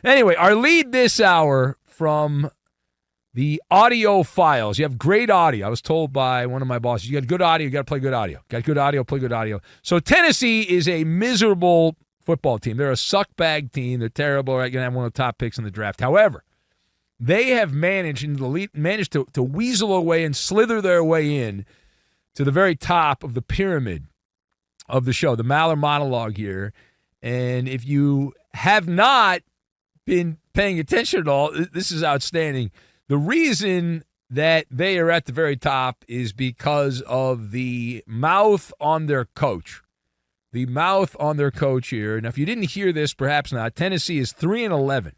Anyway, our lead this hour from the audio files. You have great audio. I was told by one of my bosses, you got good audio, you got to play good audio. Got good audio, play good audio. So Tennessee is a miserable football team. They're a suckbag team. They're terrible. They're going to have one of the top picks in the draft. However, they have managed to weasel away and slither their way in to the very top of the pyramid of the show, the MALLER monologue here. And if you have not been paying attention at all, this is outstanding. The reason that they are at the very top is because of the mouth on their coach. The mouth on their coach here. Now, if you didn't hear this, perhaps not, Tennessee is 3-11.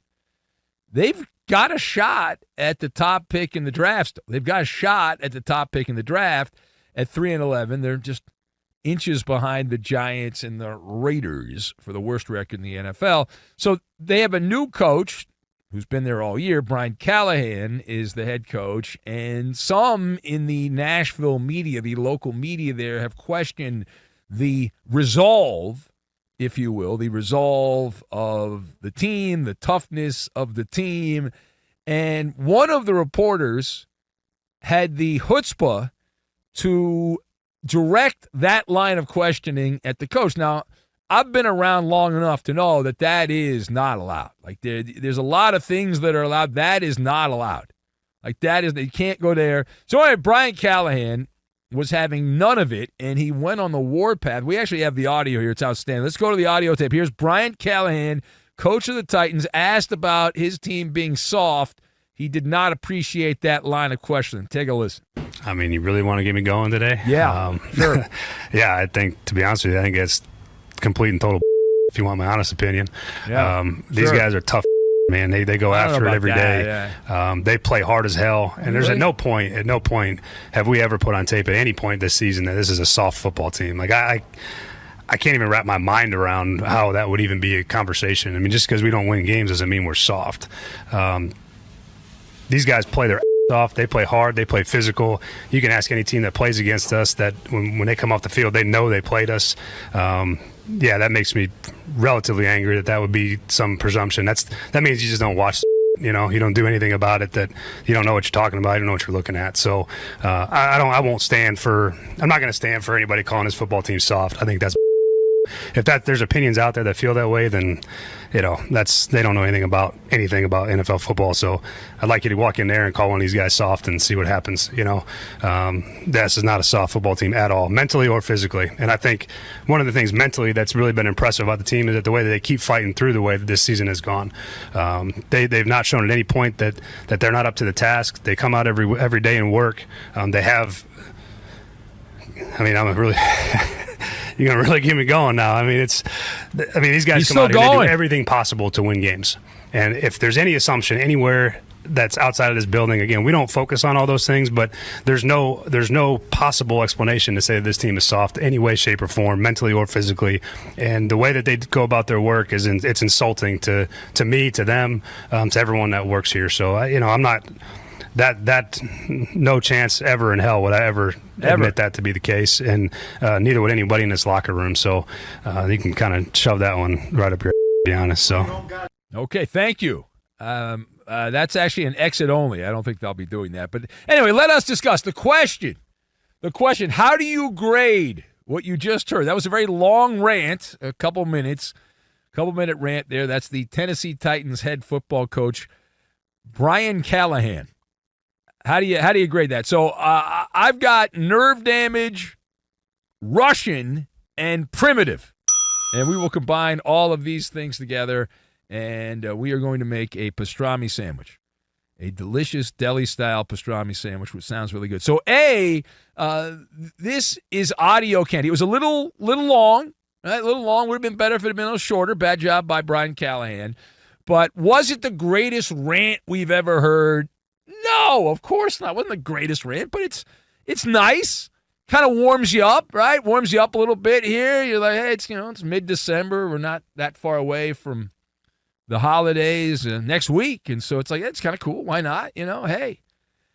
They've got a shot at the top pick in the draft. They've got a shot at the top pick in the draft at 3-11. They're just inches behind the Giants and the Raiders for the worst record in the NFL. So they have a new coach who's been there all year. Brian Callahan is the head coach, and some in the Nashville media, the local media there, have questioned the resolve, if you will, the resolve of the team, the toughness of the team. And one of the reporters had the chutzpah to direct that line of questioning at the coach. Now, I've been around long enough to know that that is not allowed. Like, there's a lot of things that are allowed. That is not allowed. Like, that is, you can't go there. So anyway, Brian Callahan was having none of it, and he went on the warpath. We actually have the audio here. It's outstanding. Let's go to the audio tape. Here's Brian Callahan, coach of the Titans, asked about his team being soft. He did not appreciate that line of questioning. Take a listen. I mean, you really want to get me going today? Yeah, sure. Yeah, I think, to be honest with you, I think it's complete and total if you want my honest opinion. Yeah, these guys are tough, man. They go after it every day. Yeah. They play hard as hell. And there's at no point have we ever put on tape at any point this season that this is a soft football team. Like, I can't even wrap my mind around how that would even be a conversation. I mean, just because we don't win games doesn't mean we're soft. These guys play their off. They play hard. They play physical. You can ask any team that plays against us that when they come off the field, they know they played us. Yeah, that makes me relatively angry that would be some presumption. That means you just don't watch. You don't do anything about it, that you don't know what you're talking about, you don't know what you're looking at. So I won't stand for. I'm not going to stand for anybody calling this football team soft. I think that's. If there's opinions out there that feel that way, then they don't know anything about NFL football. So I'd like you to walk in there and call one of these guys soft and see what happens. This is not a soft football team at all, mentally or physically. And I think one of the things mentally that's really been impressive about the team is that the way that they keep fighting through the way that this season has gone. They've not shown at any point that they're not up to the task. They come out every day and work. They have. I mean, I'm really. You're going to really get me going now. I mean, these guys come out here and they do everything possible to win games. And if there's any assumption anywhere that's outside of this building, again, we don't focus on all those things, but there's no possible explanation to say that this team is soft any way, shape, or form, mentally or physically. And the way that they go about their work it's insulting to me, to them, to everyone that works here. So, I'm not – that no chance ever in hell would I ever admit that to be the case, and neither would anybody in this locker room. So you can kind of shove that one right up your to be honest. So okay, thank you. That's actually an exit only. I don't think they'll be doing that. But anyway, let us discuss the question. How do you grade what you just heard? That was a very long rant, a couple minute rant there. That's the Tennessee Titans head football coach, Brian Callahan. How do you grade that? So I've got nerve damage, Russian, and primitive. And we will combine all of these things together, and we are going to make a pastrami sandwich, a delicious deli-style pastrami sandwich, which sounds really good. So this is audio candy. It was a little long, right? A little long. Would have been better if it had been a little shorter. Bad job by Brian Callahan. But was it the greatest rant we've ever heard? No, of course not. It wasn't the greatest rant, but it's nice. Kind of warms you up, right? Warms you up a little bit here. You're like, hey, it's mid-December. We're not that far away from the holidays next week, and so it's like it's kind of cool. Why not? Hey,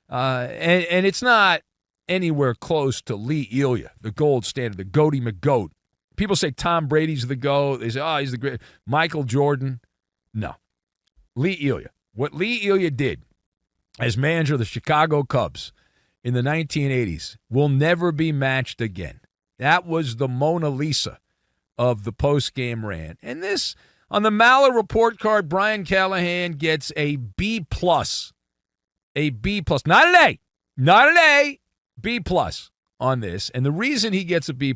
and it's not anywhere close to Lee Elia, the gold standard, the Goaty McGoat. People say Tom Brady's the GOAT. They say, oh, he's the great. Michael Jordan, no. Lee Elia. What Lee Elia did as manager of the Chicago Cubs in the 1980s will never be matched again. That was the Mona Lisa of the post-game rant. And this, on the MALLER report card, Brian Callahan gets a B+. A B+. Not an A. Not an A. B+ on this. And the reason he gets a B+,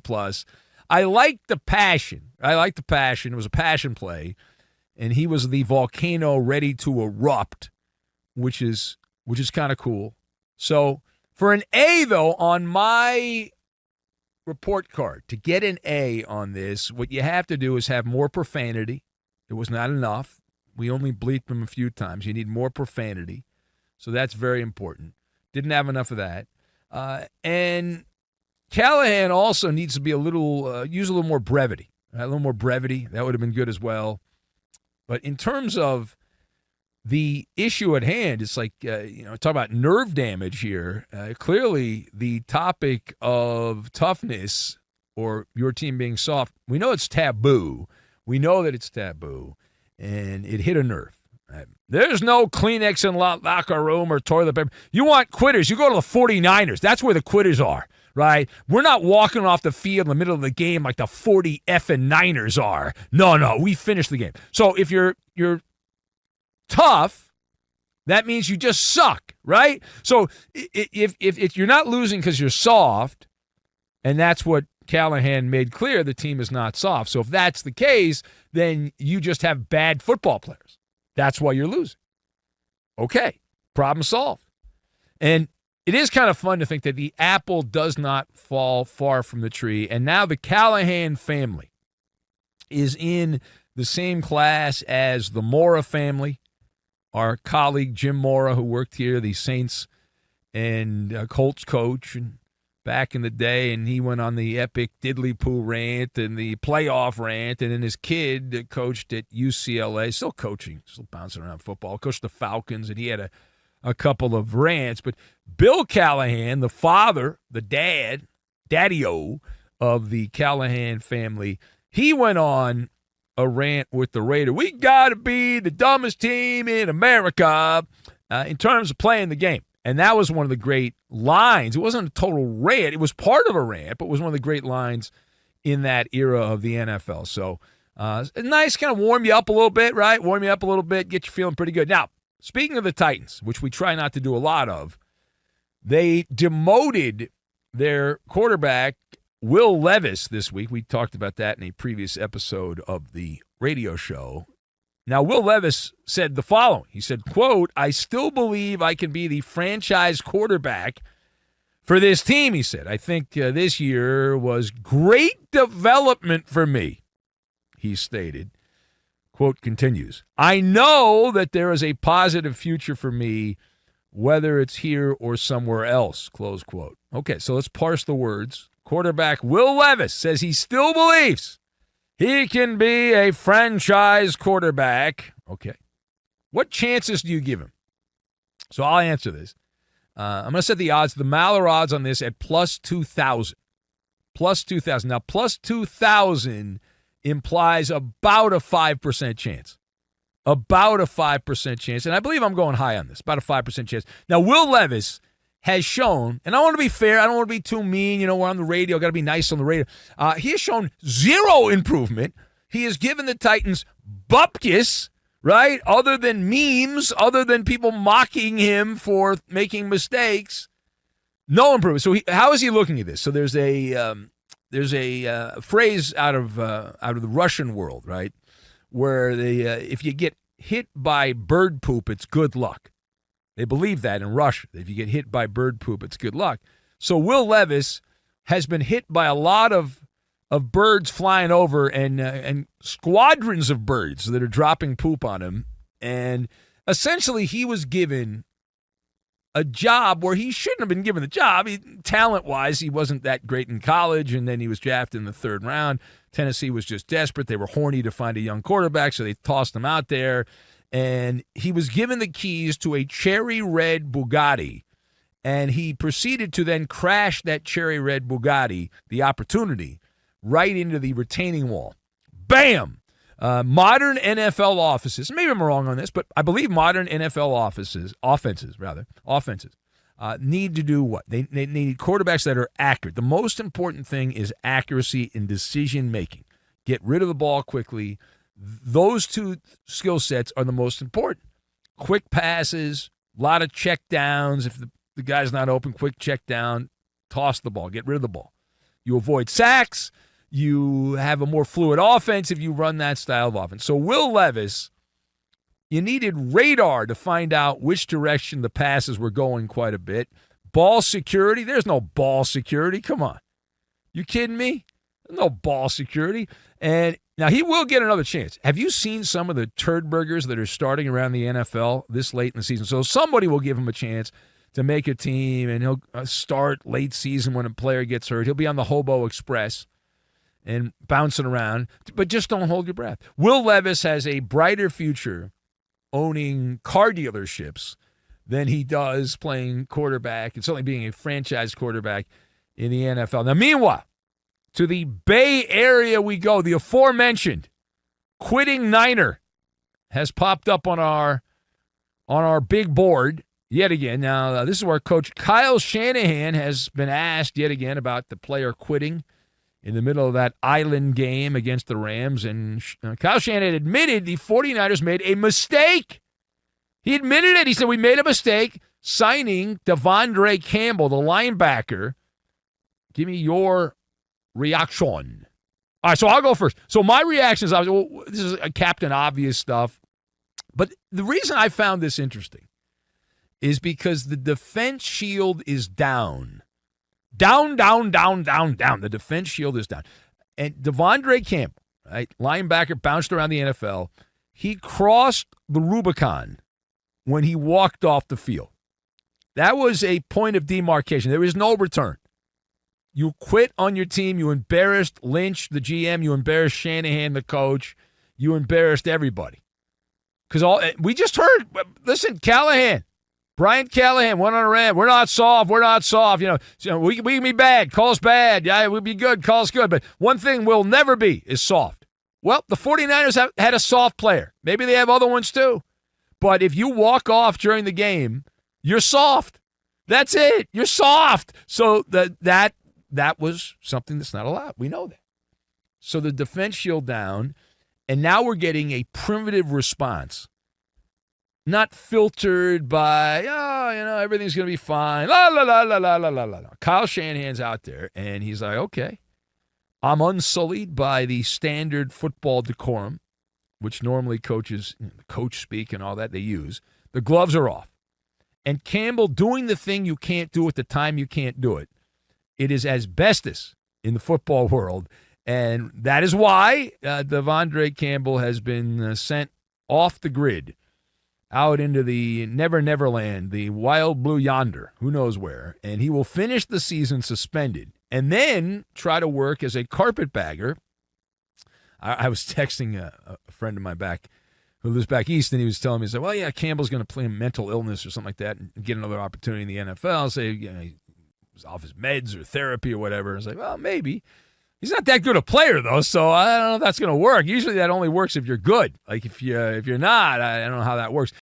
I like the passion. It was a passion play. And he was the volcano ready to erupt, which is kind of cool. So for an A, though, on my report card, to get an A on this, what you have to do is have more profanity. It was not enough. We only bleeped him a few times. You need more profanity. So that's very important. Didn't have enough of that. And Callahan also needs to be use a little more brevity. Right? A little more brevity. That would have been good as well. But in terms of the issue at hand, it's like, talk about nerve damage here. Clearly, the topic of toughness or your team being soft, we know it's taboo. We know that it's taboo, and it hit a nerve. Right? There's no Kleenex in locker room or toilet paper. You want quitters, you go to the 49ers. That's where the quitters are, right? We're not walking off the field in the middle of the game like the 40 effing Niners are. No, we finished the game. So if you're tough, that means you just suck, right? So if you're not losing because you're soft, and that's what Callahan made clear, the team is not soft. So if that's the case, then you just have bad football players. That's why you're losing. Okay, problem solved. And it is kind of fun to think that the apple does not fall far from the tree. And now the Callahan family is in the same class as the Mora family. Our colleague Jim Mora, who worked here, the Saints and Colts coach, and back in the day, and he went on the epic diddly-poo rant and the playoff rant, and then his kid coached at UCLA, still coaching, still bouncing around football, coached the Falcons, and he had a couple of rants. But Bill Callahan, the father, the daddy-o of the Callahan family, he went on a rant with the Raiders. We got to be the dumbest team in America in terms of playing the game. And that was one of the great lines. It wasn't a total rant. It was part of a rant, but it was one of the great lines in that era of the NFL. So nice, kind of warm you up a little bit, right? Warm you up a little bit, get you feeling pretty good. Now, speaking of the Titans, which we try not to do a lot of, they demoted their quarterback, Will Levis, this week. We talked about that in a previous episode of the radio show. Now, Will Levis said the following. He said, quote, "I still believe I can be the franchise quarterback for this team," he said. "I think this year was great development for me," he stated. Quote continues, "I know that there is a positive future for me, whether it's here or somewhere else," close quote. Okay, so let's parse the words. Quarterback Will Levis says he still believes he can be a franchise quarterback. Okay. What chances do you give him? So I'll answer this. I'm going to set the odds, the MALLER odds on this at plus 2,000. Plus 2,000. Now, plus 2,000 implies about a 5% chance. About a 5% chance. And I believe I'm going high on this. About a 5% chance. Now, Will Levis has shown, and I want to be fair, I don't want to be too mean, we're on the radio, got to be nice on the radio. He has shown zero improvement. He has given the Titans bupkis, right? Other than memes, other than people mocking him for making mistakes. No improvement. So how is he looking at this? So there's a phrase out of the Russian world, right? Where if you get hit by bird poop, it's good luck. They believe that in Russia. If you get hit by bird poop, it's good luck. So Will Levis has been hit by a lot of birds flying over and squadrons of birds that are dropping poop on him. And essentially he was given a job where he shouldn't have been given the job. Talent-wise, he wasn't that great in college, and then he was drafted in the third round. Tennessee was just desperate. They were horny to find a young quarterback, so they tossed him out there. And he was given the keys to a cherry red Bugatti, and he proceeded to then crash that cherry red Bugatti, the opportunity, right into the retaining wall. Bam! Modern NFL offices, maybe I'm wrong on this, but I believe modern NFL offenses need to do what? They need quarterbacks that are accurate. The most important thing is accuracy in decision-making. Get rid of the ball quickly. Those two skill sets are the most important. Quick passes, a lot of check downs. If the guy's not open, quick check down, toss the ball, get rid of the ball. You avoid sacks. You have a more fluid offense if you run that style of offense. So Will Levis, you needed radar to find out which direction the passes were going quite a bit. Ball security, there's no ball security. Come on. You kidding me? There's no ball security. And now he will get another chance. Have you seen some of the turd burgers that are starting around the NFL this late in the season? So somebody will give him a chance to make a team, and he'll start late season when a player gets hurt. He'll be on the Hobo Express and bouncing around, but just don't hold your breath. Will Levis has a brighter future owning car dealerships than he does playing quarterback and certainly being a franchise quarterback in the NFL. Now, meanwhile, to the Bay Area we go. The aforementioned quitting Niner has popped up on our big board yet again. Now, this is where Coach Kyle Shanahan has been asked yet again about the player quitting in the middle of that island game against the Rams. And Kyle Shanahan admitted the 49ers made a mistake. He admitted it. He said, we made a mistake signing De'Vondre Campbell, the linebacker. Give me your reaction. All right, so I'll go first. So my reaction is, this is a Captain Obvious stuff. But the reason I found this interesting is because the defense shield is down. Down. The defense shield is down. And De'Vondre Campbell, right, linebacker, bounced around the NFL. He crossed the Rubicon when he walked off the field. That was a point of demarcation. There is no return. You quit on your team. You embarrassed Lynch, the GM. You embarrassed Shanahan, the coach. You embarrassed everybody. Because we just heard, listen, Callahan, Brian Callahan went on a rant. We're not soft. You know, we can be bad. Call's bad. Yeah, we'll be good. Call's good. But one thing we'll never be is soft. Well, the 49ers had a soft player. Maybe they have other ones too. But if you walk off during the game, you're soft. That's it. You're soft. So that was something that's not allowed. We know that. So the defense shield down, and now we're getting a primitive response. Not filtered by, everything's going to be fine. La, la, la, la, la, la, la, la. Kyle Shanahan's out there, and he's like, okay, I'm unsullied by the standard football decorum, which normally coaches, coach speak and all that they use. The gloves are off. And Campbell doing the thing you can't do at the time you can't do it. It is asbestos in the football world. And that is why De'Vondre Campbell has been sent off the grid, out into the never land, the wild blue yonder, who knows where. And he will finish the season suspended and then try to work as a carpetbagger. I was texting a friend of mine who lives back east, and he was telling me, he said, well, yeah, Campbell's going to play mental illness or something like that and get another opportunity in the NFL. Say, he was off his meds or therapy or whatever. I was like, well, maybe. He's not that good a player, though, so I don't know if that's going to work. Usually that only works if you're good. Like, if you're not, I don't know how that works.